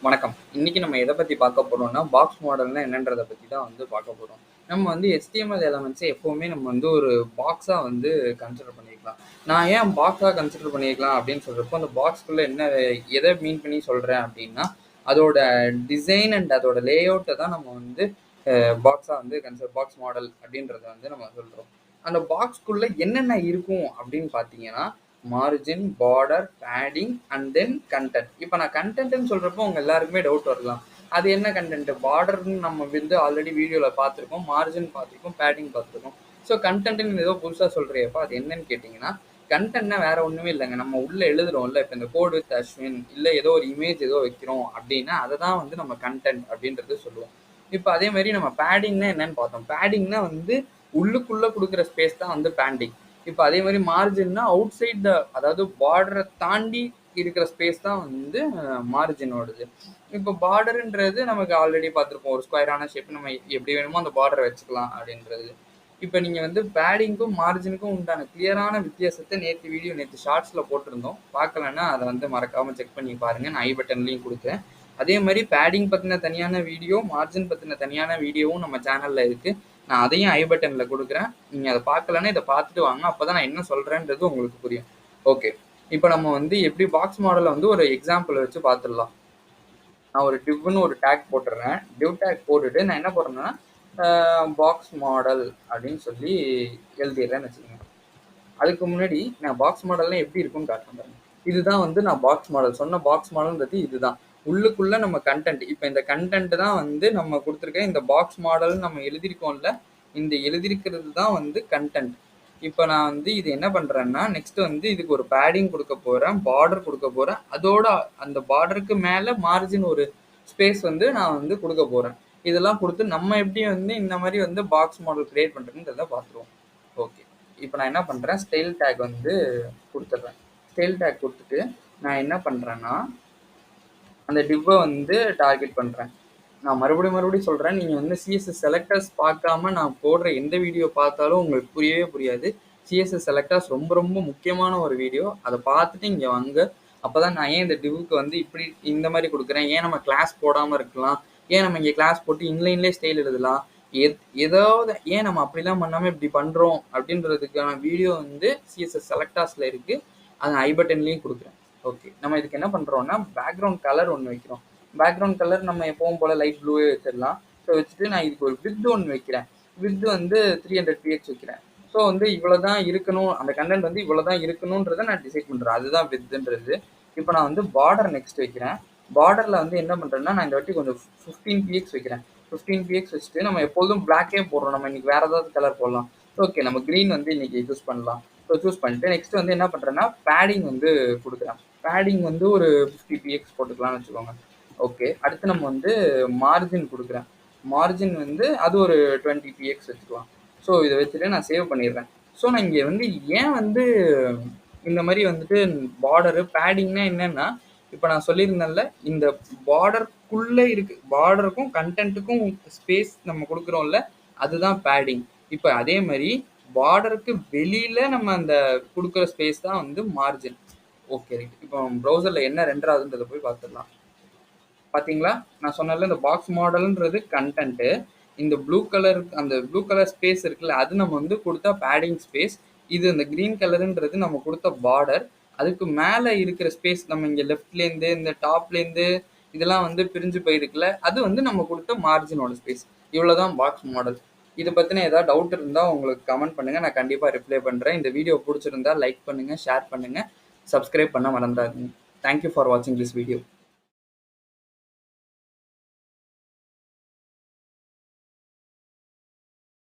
வணக்கம். இன்னைக்கு நம்ம எத பத்தி பார்க்க போறோம்னா, பாக்ஸ் மாடல்னா என்னன்றத பத்தி தான் பார்க்க போறோம். நம்ம HTML எலமெண்ட்ஸ எப்பவுமே நம்ம ஒரு பாக்ஸா கன்சிடர் பண்ணிக்கலாம். நான் ஏன் பாக்ஸா கன்சிடர் பண்ணிக்கலாம் அப்படின்னு சொல்றப்போ, அந்த பாக்ஸ்க்குள்ள எத மீன் பண்ணி சொல்றேன் அப்படின்னா, அதோட டிசைன் அண்ட் அதோட லேஅவுட்ட தான் நம்ம பாக்ஸா பாக்ஸ் மாடல் அப்படின்றத நம்ம சொல்றோம். அந்த பாக்ஸ்க்குள்ள என்னென்ன இருக்கும் அப்படின்னு பார்த்தீங்கன்னா, margin, border, padding and then content. இப்போ நான் கண்டென்ட்னு சொல்றப்போ உங்க எல்லாருக்குமே டவுட் வரலாம். அது என்ன கண்டென்ட்? பார்டர்னு நம்ம ஆல்ரெடி வீடியோவில் பார்த்துருக்கோம், மார்ஜின் பார்த்துருக்கோம், பேடிங் பார்த்துருக்கோம். ஸோ கண்டென்ட்னு ஏதோ புதுசாக சொல்றியப்போ அது என்னன்னு கேட்டிங்கன்னா, கண்டென்ட்னா வேற ஒன்றுமே இல்லைங்க. நம்ம உள்ள எழுதுறோம்ல, இப்போ இந்த கோட் வித் அஸ்வின் இல்லை ஏதோ ஒரு இமேஜ் ஏதோ வைக்கிறோம் அப்படின்னா அதை தான் நம்ம கண்டென்ட் அப்படின்றது சொல்லுவோம். இப்போ அதே மாதிரி நம்ம பேடிங்னா என்னன்னு பார்த்தோம். பேடிங்னா உள்ளுக்குள்ள கொடுக்குற ஸ்பேஸ் தான் பேண்டிங். இப்போ அதே மாதிரி மார்ஜின்னா அவுட் சைட் த, அதாவது பார்டரை தாண்டி இருக்கிற ஸ்பேஸ் தான் மார்ஜினோடது. இப்போ பார்டருன்றது நமக்கு ஆல்ரெடி பார்த்துருப்போம், ஒரு ஸ்கொயரான ஷேப் நம்ம எப்படி வேணுமோ அந்த பார்டரை வச்சுக்கலாம் அப்படின்றது. இப்போ நீங்கள் பேடிங்க்கும் மார்ஜினுக்கும் உண்டான கிளியரான வித்தியாசத்தை நேற்று ஷார்ட்ஸில் போட்டிருந்தோம். பார்க்கலன்னா அதை மறக்காமல் செக் பண்ணி பாருங்கள். நான் ஐ பட்டன்லையும் கொடுக்குறேன். அதே மாதிரி பேடிங் பற்றின தனியான வீடியோ, மார்ஜின் பற்றின தனியான வீடியோவும் நம்ம சேனலில் இருக்குது. நான் அதையும் ஐ பட்டனில் கொடுக்குறேன். நீங்கள் அதை பார்க்கலன்னா இதை பார்த்துட்டு வாங்க. அப்போ தான் நான் என்ன சொல்கிறேன்றது உங்களுக்கு புரியும். ஓகே, இப்போ நம்ம எப்படி பாக்ஸ் மாடலை ஒரு எக்ஸாம்பிள் வச்சு பார்த்துடலாம். நான் ஒரு டிவ்னு ஒரு டேக் போட்டுடுறேன். டிவ் டேக் போட்டுட்டு நான் என்ன போடுறேன்னா பாக்ஸ் மாடல் அப்படின்னு சொல்லி எழுதிடுறேன்னு வச்சுக்கோங்க. அதுக்கு முன்னாடி நான் பாக்ஸ் மாடல்லாம் எப்படி இருக்குன்னு காட்டுறேன். இதுதான் நான் பாக்ஸ் மாடல் சொன்ன பாக்ஸ் மாடல்ன்றது இதுதான். உள்ளுக்குள்ள நம்ம கண்டென்ட், இப்போ இந்த கண்டென்ட் தான் நம்ம கொடுத்துருக்க இந்த பாக்ஸ் மாடல் நம்ம எழுதியிருக்கோம்ல, இந்த எழுதியிருக்கிறது தான் கண்டென்ட். இப்போ நான் இது என்ன பண்ணுறேன்னா, நெக்ஸ்ட் இதுக்கு ஒரு பேடிங் கொடுக்க போகிறேன், பார்டர் கொடுக்க போகிறேன். அதோட அந்த பார்டருக்கு மேலே மார்ஜின் ஒரு ஸ்பேஸ் நான் கொடுக்க போகிறேன். இதெல்லாம் கொடுத்து நம்ம எப்படி இந்த மாதிரி பாக்ஸ் மாடல் கிரியேட் பண்ணுறதுன்றதை பார்த்துருவோம். ஓகே, இப்போ நான் என்ன பண்ணுறேன், ஸ்டைல் டேக் கொடுத்துட்றேன். ஸ்டைல் டேக் கொடுத்துட்டு நான் என்ன பண்ணுறேன்னா அந்த டிவ்வை டார்கெட் பண்ணுறேன். நான் மறுபடியும் சொல்கிறேன், நீங்கள் CSS செலக்டர்ஸ் பார்க்காம நான் போடுற எந்த வீடியோ பார்த்தாலும் உங்களுக்கு புரியவே புரியாது. CSS செலக்டர்ஸ் ரொம்ப ரொம்ப முக்கியமான ஒரு வீடியோ. அதை பார்த்துட்டு இங்கே வாங்க. அப்போ தான் நான் ஏன் இந்த டிவ்வுக்கு இப்படி இந்த மாதிரி கொடுக்குறேன், ஏன் நம்ம கிளாஸ் போடாமல் இருக்கலாம், ஏன் நம்ம இங்கே கிளாஸ் போட்டு இன்லைன்லேயே ஸ்டைல் எழுதலாம், ஏதாவது ஏன் நம்ம அப்படிலாம் பண்ணாமல் இப்படி பண்ணுறோம் அப்படின்றதுக்கான வீடியோ CSS செலக்டர்ஸில் இருக்குது. அதை ஐ பட்டன்லேயும் கொடுக்குறேன். ஓகே, நம்ம இதுக்கு என்ன பண்ணுறோம்னா பேக்ரவுண்ட் கலர் ஒன்று வைக்கிறோம். பேக்ரவுண்ட் கலர் நம்ம எப்பவும் போல் லைட் ப்ளூவே வச்சிடலாம். ஸோ வச்சுட்டு நான் இதுக்கு ஒரு வித் ஒன்று வைக்கிறேன். வித் 300 px வைக்கிறேன். ஸோ இவ்வளோ தான் இருக்கணும், அந்த கண்டென்ட் இவ்வளோ தான் இருக்கணுன்றதை நான் டிசைட் பண்ணுறேன். அதுதான் வித்துன்றது. இப்போ நான் பார்டர் நெக்ஸ்ட் வைக்கிறேன். பார்டரில் என்ன பண்ணுறேன்னா நான் இந்த வாட்டி கொஞ்சம் 15 px வைக்கிறேன். 15 px வச்சுட்டு நம்ம எப்போதும் பிளாக்கே போடுறோம், நம்ம இன்னைக்கு வேறு ஏதாவது கலர் போடலாம். ஓகே, நம்ம க்ரீன் இன்னைக்கு சூஸ் பண்ணலாம். ஸோ சூஸ் பண்ணிட்டு நெக்ஸ்ட் என்ன பண்ணுறேன்னா பேடிங் கொடுக்குறேன். பேடிங் ஒரு 50 px போட்டுக்கலாம்னு வச்சுக்கோங்க. ஓகே, அடுத்து நம்ம மார்ஜின் கொடுக்குறேன். மார்ஜின் அது ஒரு 20 px வச்சுக்கலாம். ஸோ இதை வச்சுட்டு நான் சேவ் பண்ணிடுறேன். ஸோ நான் இங்கே ஏன் இந்த மாதிரி பார்டரு பேடிங்னா என்னன்னா, இப்போ நான் சொல்லியிருந்தேன்ல, இந்த பார்டருக்குள்ளே இருக்கு, பார்டருக்கும் கண்டென்ட்டுக்கும் ஸ்பேஸ் நம்ம கொடுக்குறோம்ல, அதுதான் பேடிங். இப்போ அதே மாதிரி பார்டருக்கு வெளியில நம்ம அந்த கொடுக்குற ஸ்பேஸ் தான் மார்ஜின். Okay, right. இப்போ ப்ரௌசரில் என்ன ரெண்டர் ஆகுதுன்றதை போய் பார்த்துடலாம். பார்த்தீங்களா, நான் சொன்னல இந்த பாக்ஸ் மாடல்ன்றது கண்டென்ட்டு. இந்த ப்ளூ கலர் ஸ்பேஸ் இருக்குல்ல, அது நம்ம கொடுத்தா பேடிங் ஸ்பேஸ். இது இந்த க்ரீன் கலருன்றது நம்ம கொடுத்த பார்டர். அதுக்கு மேலே இருக்கிற ஸ்பேஸ் நம்ம இங்கே லெஃப்ட்லேருந்து இந்த டாப்லேருந்து இதெல்லாம் பிரிஞ்சு போயிருக்குல்ல, அது நம்ம கொடுத்த மார்ஜினோட ஸ்பேஸ். இவ்வளோதான் பாக்ஸ் மாடல். இதை பற்றின ஏதாவது டவுட் இருந்தால் உங்களுக்கு கமெண்ட் பண்ணுங்கள், நான் கண்டிப்பாக ரிப்ளை பண்ணுறேன். இந்த வீடியோ பிடிச்சிருந்தா லைக் பண்ணுங்கள், ஷேர் பண்ணுங்கள், சப்ஸ்கிரைப் பண்ண மறந்துடாதீங்க. தேங்க்யூ ஃபார் வாட்சிங் திஸ் வீடியோ.